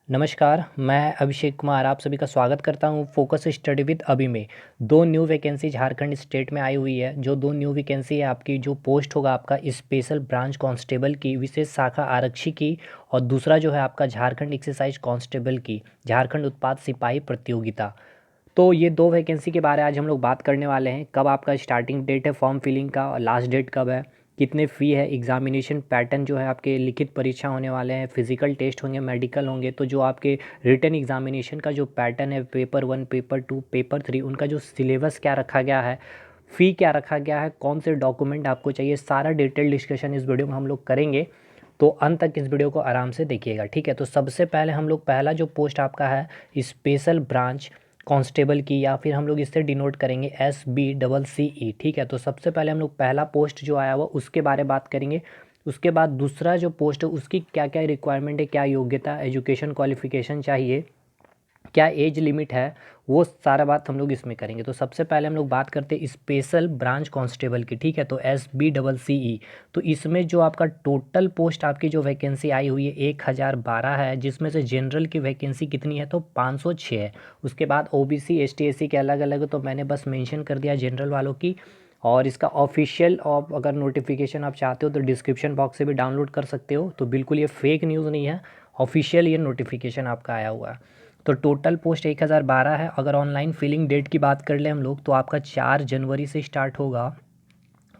नमस्कार, मैं अभिषेक कुमार आप सभी का स्वागत करता हूँ फोकस स्टडी विद अभी में। 2 न्यू वैकेंसी झारखंड स्टेट में आई हुई है। जो 2 न्यू वैकेंसी है आपकी जो पोस्ट होगा आपका स्पेशल ब्रांच कांस्टेबल की, विशेष शाखा आरक्षी की, और दूसरा जो है आपका झारखंड एक्सरसाइज कांस्टेबल की, झारखंड उत्पाद सिपाही प्रतियोगिता। तो ये 2 वैकेंसी के बारे में आज हम लोग बात करने वाले हैं। कब आपका स्टार्टिंग डेट है फॉर्म फिलिंग का और लास्ट डेट कब है, कितने फ़ी है, एग्जामिनेशन पैटर्न जो है, आपके लिखित परीक्षा होने वाले हैं, फिजिकल टेस्ट होंगे, मेडिकल होंगे। तो जो आपके रिटन एग्जामिनेशन का जो पैटर्न है, पेपर 1, पेपर 2, पेपर 3, उनका जो सिलेबस क्या रखा गया है, फ़ी क्या रखा गया है, कौन से डॉक्यूमेंट आपको चाहिए, सारा डिटेल डिस्कशन इस वीडियो में हम लोग करेंगे। तो अंत तक इस वीडियो को आराम से देखिएगा, ठीक है। तो सबसे पहले हम लोग पहला जो पोस्ट आपका है स्पेशल ब्रांच कांस्टेबल की, या फिर हम लोग इससे डिनोट करेंगे SBCCE, ठीक है। तो सबसे पहले हम लोग पहला पोस्ट जो आया हुआ उसके बारे में बात करेंगे। उसके बाद दूसरा जो पोस्ट है उसकी क्या क्या रिक्वायरमेंट है, क्या योग्यता, एजुकेशन क्वालिफिकेशन चाहिए, क्या एज लिमिट है, वो सारा बात हम लोग इसमें करेंगे। तो सबसे पहले हम लोग बात करते हैं स्पेशल ब्रांच कांस्टेबल की, ठीक है। तो SBCCE, तो इसमें जो आपका टोटल पोस्ट आपकी जो वैकेंसी आई हुई है 1012 है, जिसमें से जनरल की वैकेंसी कितनी है तो 506 है। उसके बाद OBC ST SC के अलग अलग, तो मैंने बस मेंशन कर दिया जनरल वालों की। और इसका ऑफिशियल और अगर नोटिफिकेशन आप चाहते हो तो डिस्क्रिप्शन बॉक्स से भी डाउनलोड कर सकते हो। तो बिल्कुल ये फेक न्यूज़ नहीं है, ऑफिशियल ये नोटिफिकेशन आपका आया हुआ है। तो टोटल पोस्ट 1012 है। अगर ऑनलाइन फिलिंग डेट की बात कर ले हम लोग तो आपका 4 जनवरी से स्टार्ट होगा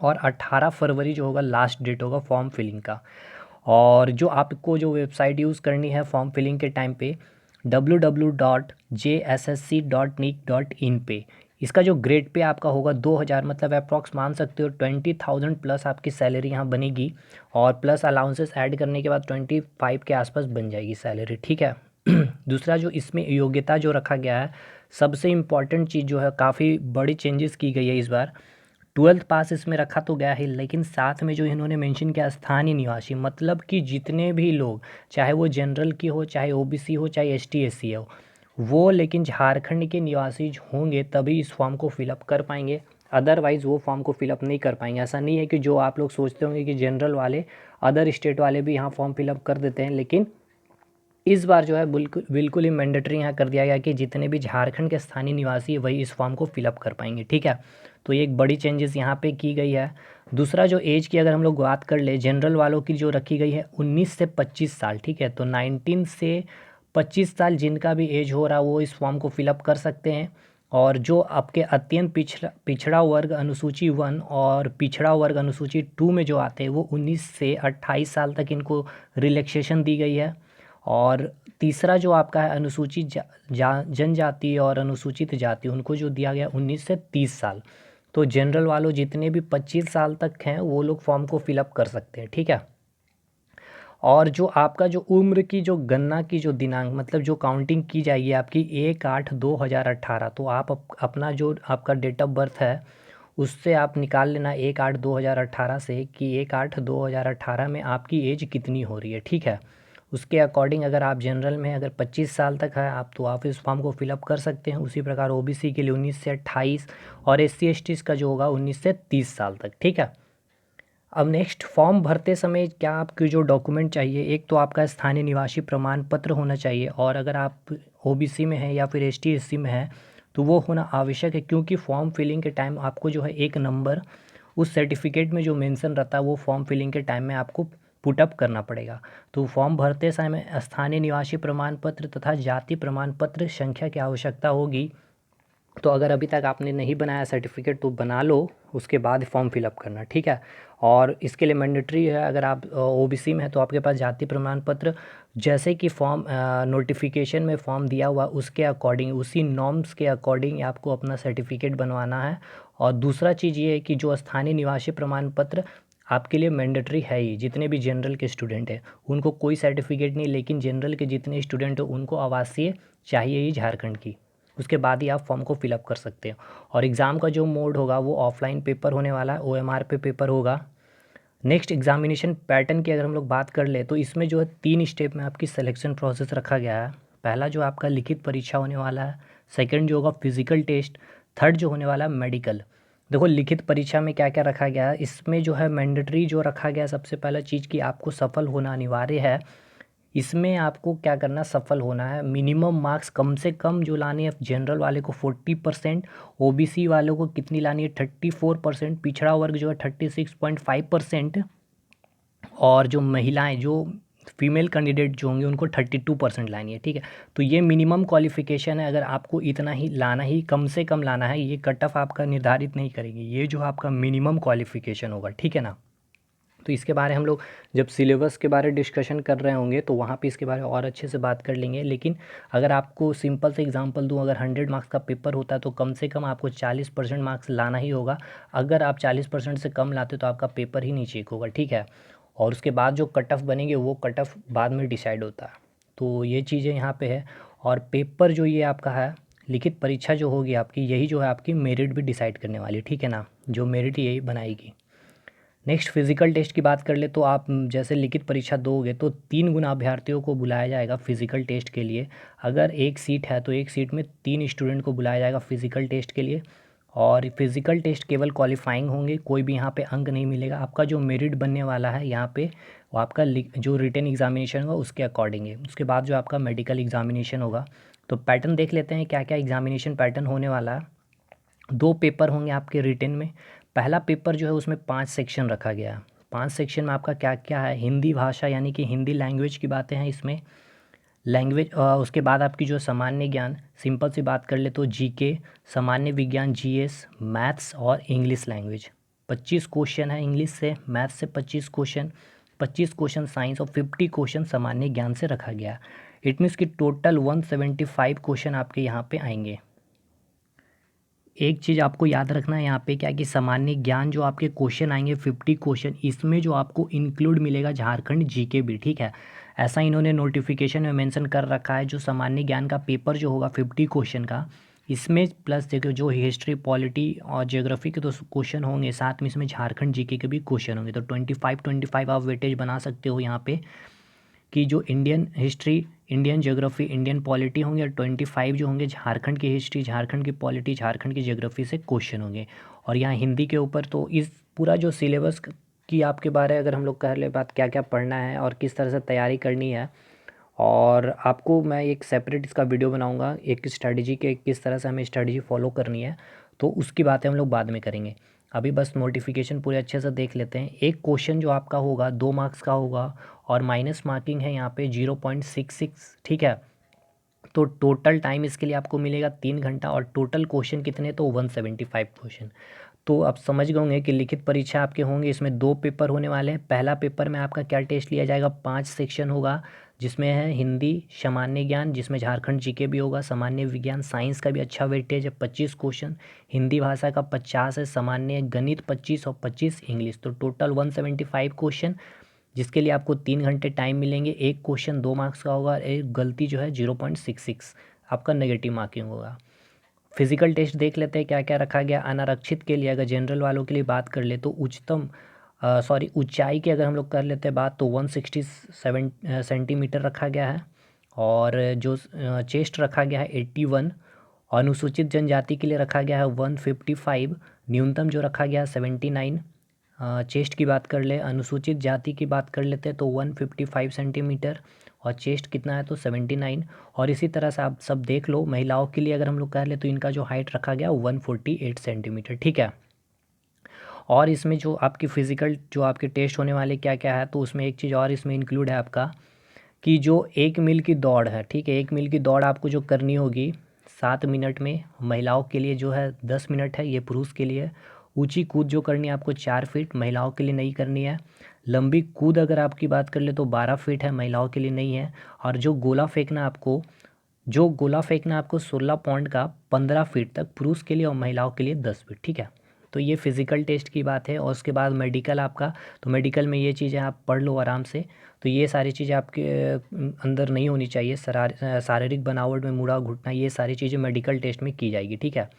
और 18 फरवरी जो होगा लास्ट डेट होगा फॉर्म फिलिंग का। और जो आपको जो वेबसाइट यूज़ करनी है फॉर्म फिलिंग के टाइम पे www.jssc.nic.in पे, इसका जो ग्रेड पे आपका होगा 2000, मतलब अप्रॉक्स मान सकते हो 20,000 प्लस आपकी सैलरी यहाँ बनेगी। और प्लस अलाउंसेस ऐड करने के बाद 25 के आसपास बन जाएगी सैलरी, ठीक है। दूसरा जो इसमें योग्यता जो रखा गया है, सबसे इम्पॉर्टेंट चीज़ जो है, काफ़ी बड़ी चेंजेस की गई है इस बार। 12th पास इसमें रखा तो गया है, लेकिन साथ में जो इन्होंने मेंशन किया स्थानीय निवासी, मतलब कि जितने भी लोग, चाहे वो जनरल की हो, चाहे OBC हो, चाहे ST SC हो, वो लेकिन झारखंड के निवासी होंगे तभी इस फॉर्म को फिलअप कर पाएंगे। अदरवाइज़ वो फॉर्म को फिलअप नहीं कर पाएंगे। ऐसा नहीं है कि जो आप लोग सोचते होंगे कि जनरल वाले, अदर स्टेट वाले भी यहाँ फॉर्म फिलअप कर देते हैं, लेकिन इस बार जो है बिल्कुल बिल्कुल ही मैंडेटरी यहाँ कर दिया गया कि जितने भी झारखंड के स्थानीय निवासी है वही इस फॉर्म को फिलअप कर पाएंगे, ठीक है। तो ये एक बड़ी चेंजेस यहाँ पे की गई है। दूसरा जो एज की अगर हम लोग बात कर ले, जनरल वालों की जो रखी गई है 19 से 25 साल, ठीक है। तो 19 से 25 साल जिनका भी एज हो रहा है वो इस फॉर्म को फिलअप कर सकते हैं। और जो आपके अत्यंत पिछड़ा वर्ग अनुसूची 1 और पिछड़ा वर्ग अनुसूची 2 में जो आते हैं वो 19 से 28 साल तक इनको रिलैक्सेशन दी गई है। और तीसरा जो आपका है अनुसूचित जनजाति और अनुसूचित जाति, उनको जो दिया गया 19 से 30 साल। तो जनरल वालों जितने भी 25 साल तक हैं वो लोग फॉर्म को फिलअप कर सकते हैं, ठीक है। और जो आपका जो उम्र की जो गणना की जो दिनांक, मतलब जो काउंटिंग की जाएगी आपकी 1/8/2018, तो आप अपना जो आपका डेट ऑफ बर्थ है उससे आप निकाल लेना 1/8/2018 से कि 1/8/2018 में आपकी एज कितनी हो रही है, ठीक है। उसके अकॉर्डिंग अगर आप जनरल में अगर 25 साल तक है आप, तो आप इस फॉर्म को फिलअप कर सकते हैं। उसी प्रकार OBC के लिए 19 से 28 और SC ST का जो होगा 19 से 30 साल तक, ठीक है। अब नेक्स्ट, फॉर्म भरते समय क्या आपके जो डॉक्यूमेंट चाहिए, एक तो आपका स्थानीय निवासी प्रमाण पत्र होना चाहिए, और अगर आप OBC में हैं या फिर ST SC में हैं तो वो होना आवश्यक है, क्योंकि फॉर्म फिलिंग के टाइम आपको जो है एक नंबर उस सर्टिफिकेट में जो मेंशन रहता है वो फॉर्म फिलिंग के टाइम में आपको पुटअप करना पड़ेगा। तो फॉर्म भरते समय स्थानीय निवासी प्रमाण पत्र तथा जाति प्रमाण पत्र संख्या की आवश्यकता होगी। तो अगर अभी तक आपने नहीं बनाया सर्टिफिकेट तो बना लो, उसके बाद फॉर्म फिलअप करना, ठीक है। और इसके लिए मैंडेटरी है, अगर आप OBC में है तो आपके पास जाति प्रमाण पत्र, जैसे कि फॉर्म नोटिफिकेशन में फॉर्म दिया हुआ उसके अकॉर्डिंग, उसी नॉर्म्स के अकॉर्डिंग आपको अपना सर्टिफिकेट बनवाना है। और दूसरा चीज़ ये है कि जो स्थानीय निवासी प्रमाण पत्र आपके लिए मैंडेटरी है ही, जितने भी जनरल के स्टूडेंट हैं उनको कोई सर्टिफिकेट नहीं, लेकिन जनरल के जितने स्टूडेंट हैं उनको आवासीय चाहिए ही झारखंड की। उसके बाद ही आप फॉर्म को फिलअप कर सकते हो। और एग्ज़ाम का जो मोड होगा वो ऑफलाइन पेपर होने वाला है, OMR पे पेपर होगा। नेक्स्ट, एग्जामिनेशन पैटर्न की अगर हम लोग बात कर ले तो इसमें जो है 3 स्टेप में आपकी सिलेक्शन प्रोसेस रखा गया है। पहला जो आपका लिखित परीक्षा होने वाला है, सेकंड जो होगा फिजिकल टेस्ट, थर्ड जो होने वाला है मेडिकल। देखो लिखित परीक्षा में क्या क्या रखा गया है, इसमें जो है मैंडेटरी जो रखा गया है सबसे पहला चीज़ कि आपको सफल होना अनिवार्य है इसमें आपको क्या करना, सफल होना है। मिनिमम मार्क्स कम से कम जो लाने हैं, जनरल वाले को 40%, ओबीसी वालों को कितनी लानी है 34%, पिछड़ा वर्ग जो है 36.5%, और जो महिलाएं जो फीमेल कैंडिडेट जो होंगे उनको 32% लानी है, ठीक है। तो ये मिनिमम क्वालिफिकेशन है, अगर आपको इतना ही लाना ही कम से कम लाना है, ये कट ऑफ आपका निर्धारित नहीं करेगी, ये जो आपका मिनिमम क्वालिफिकेशन होगा, ठीक है ना। तो इसके बारे हम लोग जब सिलेबस के बारे डिस्कशन कर रहे होंगे तो वहाँ पे इसके बारे में और अच्छे से बात कर लेंगे। लेकिन अगर आपको सिंपल से एग्जांपल दूँ, अगर 100 मार्क्स का पेपर होता है तो कम से कम आपको 40% मार्क्स लाना ही होगा। अगर आप 40% से कम लाते तो आपका पेपर ही नहीं चेक होगा, ठीक है। और उसके बाद जो कट ऑफ बनेंगे वो कट ऑफ बाद में डिसाइड होता है। तो ये चीज़ें यहाँ पे है। और पेपर जो ये आपका है, लिखित परीक्षा जो होगी आपकी, यही जो है आपकी मेरिट भी डिसाइड करने वाली है, ठीक है ना। जो मेरिट यही बनाएगी। नेक्स्ट फिजिकल टेस्ट की बात कर ले तो आप जैसे लिखित परीक्षा दोगे तो 3 गुना अभ्यर्थियों को बुलाया जाएगा फिजिकल टेस्ट के लिए। अगर एक सीट है तो एक सीट में 3 स्टूडेंट को बुलाया जाएगा फिजिकल टेस्ट के लिए। और फिजिकल टेस्ट केवल क्वालिफाइंग होंगे, कोई भी यहाँ पे अंक नहीं मिलेगा। आपका जो मेरिट बनने वाला है यहाँ पे वो आपका जो रिटन एग्जामिनेशन होगा उसके अकॉर्डिंग है। उसके बाद जो आपका मेडिकल एग्जामिनेशन होगा। तो पैटर्न देख लेते हैं क्या क्या एग्जामिनेशन पैटर्न होने वाला है। 2 पेपर होंगे आपके रिटेन में। पहला पेपर जो है उसमें 5 सेक्शन रखा गया है। 5 सेक्शन में आपका क्या क्या है, हिंदी भाषा यानी कि हिंदी लैंग्वेज की बातें हैं इसमें। लैंग्वेज उसके बाद आपकी जो सामान्य ज्ञान, सिंपल सी बात कर ले तो जीके, सामान्य विज्ञान जीएस, मैथ्स और इंग्लिश लैंग्वेज। 25 क्वेश्चन है इंग्लिश से, मैथ्स से 25 क्वेश्चन, 25 क्वेश्चन साइंस और 50 क्वेश्चन सामान्य ज्ञान से रखा गया। इट मीन्स कि टोटल 175 क्वेश्चन आपके यहाँ पे आएंगे। एक चीज़ आपको याद रखना है यहाँ पे क्या कि सामान्य ज्ञान जो आपके क्वेश्चन आएंगे 50 क्वेश्चन, इसमें जो आपको इंक्लूड मिलेगा झारखंड जीके भी, ठीक है। ऐसा इन्होंने नोटिफिकेशन में मेंशन कर रखा है। जो सामान्य ज्ञान का पेपर जो होगा 50 क्वेश्चन का, इसमें प्लस देखो जो हिस्ट्री पॉलिटी और ज्योग्राफी के तो क्वेश्चन होंगे, साथ में इसमें झारखंड जीके के भी क्वेश्चन होंगे। तो 25 आप वेटेज बना सकते हो यहाँ पे कि जो Indian history, Indian geography, Indian polity होंगे, और 25 जो होंगे झारखंड की हिस्ट्री, झारखंड की पॉलिटी, झारखंड की ज्योग्राफी से क्वेश्चन होंगे। और यहाँ हिंदी के ऊपर तो इस पूरा जो सिलेबस की आपके बारे अगर हम लोग कर ले बात, क्या क्या पढ़ना है और किस तरह से तैयारी करनी है, और आपको मैं एक सेपरेट इसका वीडियो बनाऊंगा एक स्ट्रेटजी के, किस तरह से हमें स्ट्रेटजी फॉलो करनी है, तो उसकी बातें हम लोग बाद में करेंगे। अभी बस नोटिफिकेशन पूरे अच्छे से देख लेते हैं। एक क्वेश्चन जो आपका होगा 2 मार्क्स का होगा, और माइनस मार्किंग है यहाँ पे 0.66, ठीक है। तो टोटल टाइम इसके लिए आपको मिलेगा 3 घंटा, और टोटल क्वेश्चन कितने, तो 175 क्वेश्चन। तो आप समझ गए होंगे कि लिखित परीक्षा आपके होंगे, इसमें 2 पेपर होने वाले हैं। पहला पेपर में आपका क्या टेस्ट लिया जाएगा, 5 सेक्शन होगा, जिसमें है हिंदी, सामान्य ज्ञान, जिसमें झारखंड जीके भी होगा, सामान्य विज्ञान साइंस का भी अच्छा वेटेज है 25 क्वेश्चन, हिंदी भाषा का 50 है, सामान्य गणित 25 और 25 इंग्लिश। तो टोटल 175 क्वेश्चन, जिसके लिए आपको 3 घंटे टाइम मिलेंगे। एक क्वेश्चन 2 मार्क्स का होगा, एक गलती जो है 0.66 आपका नेगेटिव मार्किंग होगा। फिजिकल टेस्ट देख लेते हैं क्या क्या रखा गया अनारक्षित के लिए। अगर जनरल वालों के लिए बात कर ले तो उच्चतम ऊंचाई की अगर हम लोग कर लेते हैं बात, तो 167 सेंटीमीटर रखा गया है। और जो चेस्ट रखा गया है 81। अनुसूचित जनजाति के लिए रखा गया है 155। न्यूनतम जो रखा गया है 79। चेस्ट की बात कर ले, अनुसूचित जाति की बात कर लेते हैं तो 155 सेंटीमीटर, और चेस्ट कितना है तो 79। और इसी तरह से आप सब देख लो, महिलाओं के लिए अगर हम लोग कह ले तो इनका जो हाइट रखा गया 148 सेंटीमीटर, ठीक है। और इसमें जो आपकी फ़िज़िकल जो आपके टेस्ट होने वाले क्या क्या है, तो उसमें एक चीज़ और इसमें इंक्लूड है आपका कि जो 1 मील की दौड़ है, ठीक है, 1 मील की दौड़ आपको जो करनी होगी 7 मिनट में। महिलाओं के लिए जो है 10 मिनट है, ये पुरुष के लिए। ऊंची कूद जो करनी है आपको 4 फीट, महिलाओं के लिए नहीं करनी है। लंबी कूद अगर आपकी बात कर ले तो 12 फीट है, महिलाओं के लिए नहीं है। और जो गोला फेंकना आपको 16 पॉइंट का 15 फीट तक, पुरुष के लिए, और महिलाओं के लिए 10 फीट, ठीक है। तो ये फिज़िकल टेस्ट की बात है। और उसके बाद मेडिकल आपका, तो मेडिकल में ये चीज़ें आप पढ़ लो आराम से। तो ये सारी चीज़ें आपके अंदर नहीं होनी चाहिए। शारीरिक बनावट में मुड़ा घुटना, ये सारी चीज़ें मेडिकल टेस्ट में की जाएगी, ठीक है।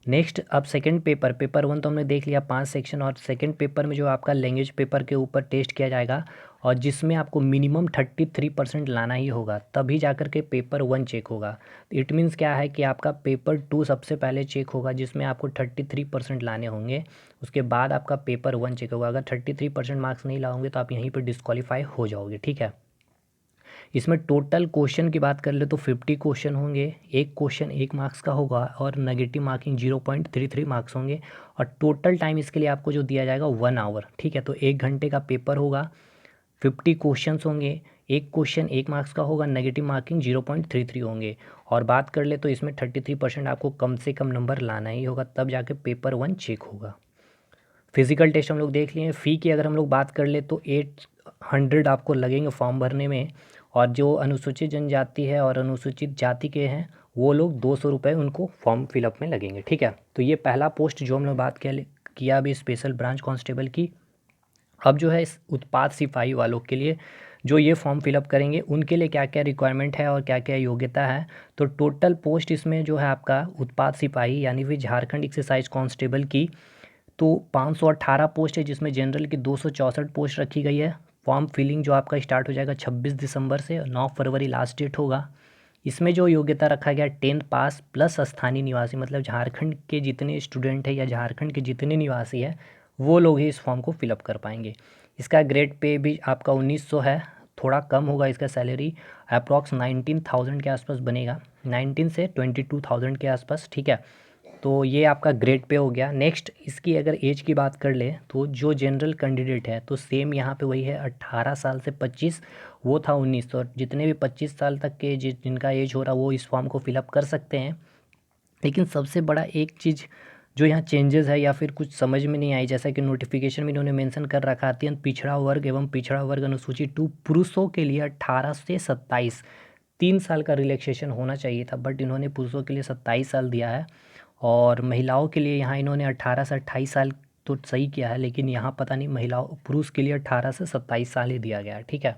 नेक्स्ट अब सेकंड पेपर, पेपर 1 तो हमने देख लिया 5 सेक्शन, और सेकंड पेपर में जो आपका लैंग्वेज पेपर के ऊपर टेस्ट किया जाएगा, और जिसमें आपको मिनिमम 33% लाना ही होगा, तभी जाकर के पेपर 1 चेक होगा। इट मीन्स क्या है कि आपका पेपर 2 सबसे पहले चेक होगा, जिसमें आपको 33% लाने होंगे। उसके बाद आपका पेपर 1 चेक होगा। अगर 33% मार्क्स नहीं लाओगे तो आप यहीं पर डिस्क्वालीफाई हो जाओगे, ठीक है। इसमें टोटल क्वेश्चन की बात कर ले तो 50 क्वेश्चन होंगे, एक क्वेश्चन 1 मार्क्स का होगा और नेगेटिव मार्किंग 0.33 मार्क्स होंगे। और टोटल टाइम इसके लिए आपको जो दिया जाएगा 1 आवर, ठीक है। तो 1 घंटे का पेपर होगा, 50 क्वेश्चंस होंगे, एक क्वेश्चन 1 मार्क्स का होगा, नेगेटिव मार्किंग 0.33 होंगे। और बात कर ले तो इसमें 33% आपको कम से कम नंबर लाना ही होगा, तब जाके पेपर 1 चेक होगा। फिजिकल टेस्ट हम लोग देख लिए। फ़ी की अगर हम लोग बात कर ले तो 800 आपको लगेंगे फॉर्म भरने में। और जो अनुसूचित जनजाति है और अनुसूचित जाति के हैं वो लोग 200 रुपये उनको फॉर्म फिलअप में लगेंगे, ठीक है। तो ये पहला पोस्ट जो हम लोग बात किया अभी स्पेशल ब्रांच कांस्टेबल की। अब जो है इस उत्पाद सिपाही वालों के लिए जो ये फॉर्म फिलअप करेंगे उनके लिए क्या क्या रिक्वायरमेंट है और क्या क्या योग्यता है। तो टोटल पोस्ट इसमें जो है आपका उत्पाद सिपाही यानी फिर झारखंड एक्सरसाइज कांस्टेबल की तो 518 पोस्ट है, जिसमें जनरल की 264 पोस्ट रखी गई है। फॉर्म फिलिंग जो आपका स्टार्ट हो जाएगा 26 दिसंबर से, 9 फरवरी लास्ट डेट होगा। इसमें जो योग्यता रखा गया 10th पास प्लस स्थानीय निवासी, मतलब झारखंड के जितने स्टूडेंट हैं या झारखंड के जितने निवासी हैं वो लोग ही इस फॉर्म को फिलअप कर पाएंगे। इसका ग्रेड पे भी आपका 1900 है, थोड़ा कम होगा इसका सैलरी, अप्रॉक्स 19,000 के आसपास बनेगा, 19 से 22,000 के आसपास, ठीक है। तो ये आपका ग्रेड पे हो गया। नेक्स्ट इसकी अगर एज की बात कर ले तो जो जनरल कैंडिडेट है तो सेम यहाँ पे वही है 18 साल से 25, वो था 19। तो जितने भी 25 साल तक के जिनका एज हो रहा वो इस फॉर्म को फिलअप कर सकते हैं। लेकिन सबसे बड़ा एक चीज़ जो यहाँ चेंजेस है या फिर कुछ समझ में नहीं आई, जैसा कि नोटिफिकेशन में इन्होंने मेंशन कर रखा, अत्यंत पिछड़ा वर्ग एवं पिछड़ा वर्ग अनुसूची 2 पुरुषों के लिए 18 से 27 3 साल का रिलैक्सेशन होना चाहिए था, बट इन्होंने पुरुषों के लिए 27 साल दिया है। और महिलाओं के लिए यहाँ इन्होंने 18 से 28 साल तो सही किया है, लेकिन यहाँ पता नहीं महिलाओं पुरुष के लिए 18 से 27 साल ही दिया गया है, ठीक है।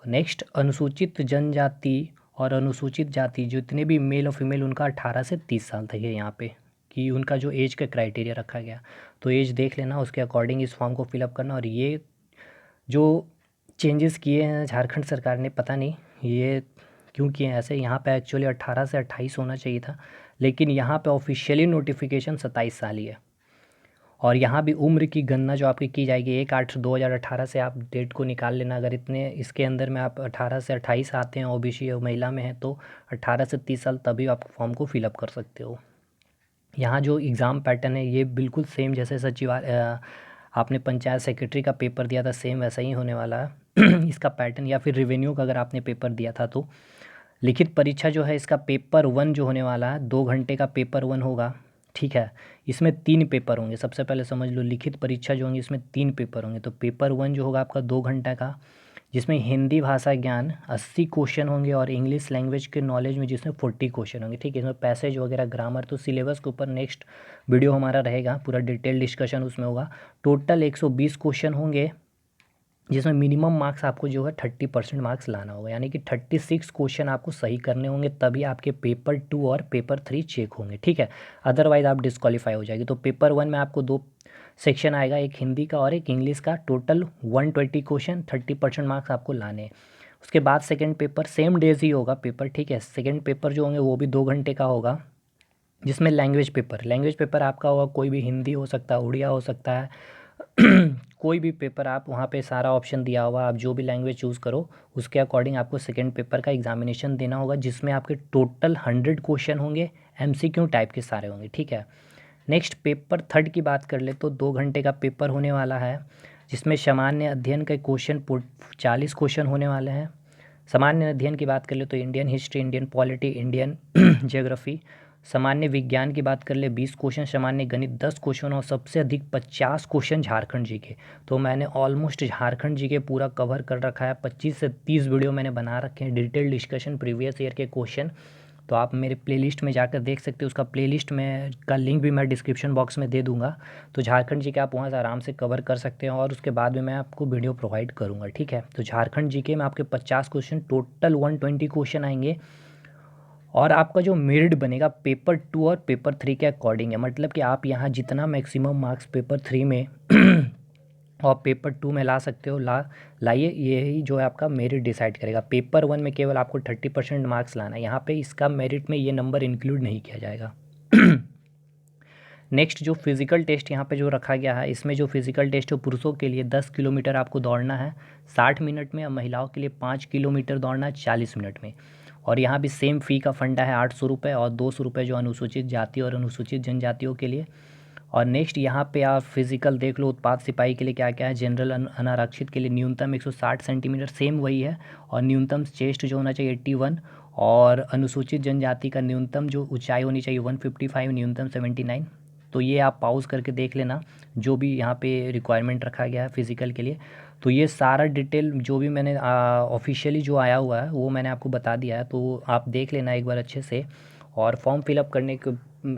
नेक्स्ट अनुसूचित जनजाति और अनुसूचित जाति जितने भी मेल और फीमेल उनका 18 से 30 साल तक है यहाँ पे, कि उनका जो एज का क्राइटेरिया रखा गया। तो एज देख लेना, उसके अकॉर्डिंग इस फॉर्म को फिलअप करना। और ये जो चेंजेस किए हैं झारखंड सरकार ने, पता नहीं ये क्यों किए हैं ऐसे। यहाँ पे एक्चुअली 18 से 28 होना चाहिए था, लेकिन यहाँ पे ऑफिशियली नोटिफिकेशन 27 साल ही है। और यहाँ भी उम्र की गणना जो आपकी की जाएगी 1/8/2018 से आप डेट को निकाल लेना। अगर इतने इसके अंदर में आप 18 से 28 आते हैं ओबीसी और महिला में है तो 18 से 30 साल तभी आप फॉर्म को फिलअप कर सकते हो। यहाँ जो एग्ज़ाम पैटर्न है ये बिल्कुल सेम जैसे आपने पंचायत सेक्रेटरी का पेपर दिया था सेम वैसा ही होने वाला है इसका पैटर्न। या फिर रेवेन्यू का अगर आपने पेपर दिया था तो लिखित परीक्षा जो है इसका पेपर 1 जो होने वाला है 2 घंटे का पेपर 1 होगा, ठीक है। इसमें 3 पेपर होंगे, सबसे पहले समझ लो लिखित परीक्षा जो होंगी इसमें 3 पेपर होंगे। तो पेपर 1 जो होगा आपका 2 घंटा का, जिसमें हिंदी भाषा ज्ञान 80 क्वेश्चन होंगे और इंग्लिश लैंग्वेज के नॉलेज में जिसमें 40 क्वेश्चन होंगे, ठीक है। इसमें पैसेज वगैरह ग्रामर तो सिलेबस के ऊपर नेक्स्ट वीडियो हमारा रहेगा, पूरा डिटेल डिस्कशन उसमें होगा। टोटल 120 क्वेश्चन होंगे, जिसमें मिनिमम मार्क्स आपको जो है 30% मार्क्स लाना होगा, यानी कि 36 क्वेश्चन आपको सही करने होंगे तभी आपके पेपर 2 और पेपर 3 चेक होंगे, ठीक है। अदरवाइज आप डिस्क्वालीफाई हो जाएगी। तो पेपर 1 में आपको 2 सेक्शन आएगा, एक हिंदी का और एक इंग्लिश का, टोटल 120 क्वेश्चन, 30% मार्क्स आपको लाने हैं। उसके बाद सेकेंड पेपर सेम डेज ही होगा पेपर, ठीक है। सेकेंड पेपर जो होंगे वो भी 2 घंटे का होगा, जिसमें लैंग्वेज पेपर आपका होगा, कोई भी हिंदी हो सकता है, उड़िया हो सकता है कोई भी पेपर आप वहाँ पे सारा ऑप्शन दिया हुआ, आप जो भी लैंग्वेज चूज़ करो उसके अकॉर्डिंग आपको सेकंड पेपर का एग्जामिनेशन देना होगा, जिसमें आपके टोटल 100 क्वेश्चन होंगे, एमसीक्यू टाइप के सारे होंगे, ठीक है। नेक्स्ट पेपर थर्ड की बात कर ले तो 2 घंटे का पेपर होने वाला है, जिसमें सामान्य अध्ययन के क्वेश्चन 40 क्वेश्चन होने वाले हैं। सामान्य अध्ययन की बात कर ले तो Indian history, Indian polity, Indian geography. सामान्य विज्ञान की बात कर ले 20 क्वेश्चन, सामान्य गणित 10 क्वेश्चन और सबसे अधिक 50 क्वेश्चन झारखंड जी के। तो मैंने ऑलमोस्ट झारखंड जी के पूरा कवर कर रखा है, 25 से 30 वीडियो मैंने बना रखे हैं, डिटेल डिस्कशन प्रीवियस ईयर के क्वेश्चन। तो आप मेरे प्लेलिस्ट में जाकर देख सकते हो, उसका प्लेलिस्ट में का लिंक भी मैं डिस्क्रिप्शन बॉक्स में दे दूंगा। तो झारखंड जी के आप वहाँ से आराम से कवर कर सकते हैं और उसके बाद में मैं आपको वीडियो प्रोवाइड करूँगा, ठीक है। तो झारखंड जी के में आपके 50 क्वेश्चन, टोटल 120 क्वेश्चन आएंगे। और आपका जो मेरिट बनेगा पेपर 2 और पेपर 3 के अकॉर्डिंग है, मतलब कि आप यहाँ जितना मैक्सिमम मार्क्स पेपर 3 में और पेपर 2 में ला सकते हो लाइए, यही जो है आपका मेरिट डिसाइड करेगा। पेपर 1 में केवल आपको 30% मार्क्स लाना है, यहाँ पे इसका मेरिट में ये नंबर इंक्लूड नहीं किया जाएगा नेक्स्ट जो फिज़िकल टेस्ट यहाँ पे जो रखा गया है, इसमें जो फिज़िकल टेस्ट है पुरुषों के लिए 10 किलोमीटर आपको दौड़ना है 60 मिनट में, और महिलाओं के लिए 5 किलोमीटर दौड़ना है 40 मिनट में। और यहाँ भी सेम फ़ी का फंडा है 800 रुपये, और 200 रुपये जो अनुसूचित जाति और अनुसूचित जनजातियों के लिए। और नेक्स्ट यहाँ पे आप फिज़िकल देख लो, उत्पाद सिपाही के लिए क्या क्या है। जनरल अनारक्षित के लिए न्यूनतम 160 सेंटीमीटर सेम वही है, और न्यूनतम चेस्ट जो होना चाहिए 81, और अनुसूचित जनजाति का न्यूनतम जो ऊंचाई होनी चाहिए 155, न्यूनतम 79। तो ये आप पॉज करके देख लेना जो भी यहाँ पे रिक्वायरमेंट रखा गया है फिज़िकल के लिए। तो ये सारा डिटेल जो भी मैंने ऑफिशियली जो आया हुआ है वो मैंने आपको बता दिया है, तो आप देख लेना एक बार अच्छे से। और फॉर्म फिलअप करने के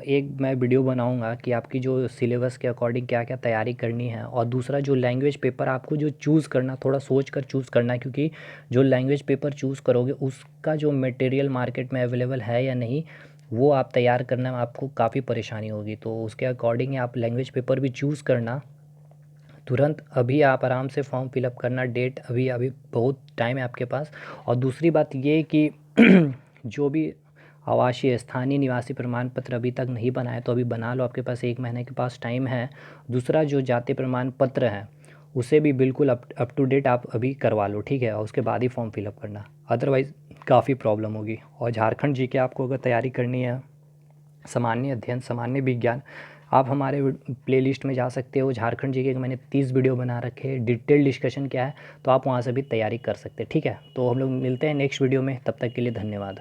एक मैं वीडियो बनाऊंगा कि आपकी जो सिलेबस के अकॉर्डिंग क्या क्या तैयारी करनी है। और दूसरा जो लैंग्वेज पेपर आपको जो चूज़ करना, थोड़ा सोच कर चूज़ करना है, क्योंकि जो लैंग्वेज पेपर चूज़ करोगे उसका जो मटेरियल मार्केट में अवेलेबल है या नहीं वो आप तैयार करने में आपको काफ़ी परेशानी होगी। तो उसके अकॉर्डिंग आप लैंग्वेज पेपर भी चूज़ करना। तुरंत अभी आप आराम से फॉर्म फिलअप करना, डेट अभी अभी बहुत टाइम है आपके पास। और दूसरी बात ये कि जो भी आवासीय स्थानीय निवासी प्रमाण पत्र अभी तक नहीं बना है तो अभी बना लो, आपके पास 1 महीने के पास टाइम है। दूसरा जो जाति प्रमाण पत्र है उसे भी बिल्कुल अप टू डेट आप अभी करवा लो, ठीक है, और उसके बाद ही फॉर्म फिलअप करना, अदरवाइज़ काफ़ी प्रॉब्लम होगी। और झारखंड जी के आपको अगर तैयारी करनी है, सामान्य अध्ययन, सामान्य विज्ञान, आप हमारे प्लेलिस्ट में जा सकते हो। झारखंड जी के मैंने 30 वीडियो बना रखे हैं, डिटेल डिस्कशन क्या है, तो आप वहाँ से भी तैयारी कर सकते हैं, ठीक है। तो हम लोग मिलते हैं नेक्स्ट वीडियो में, तब तक के लिए धन्यवाद।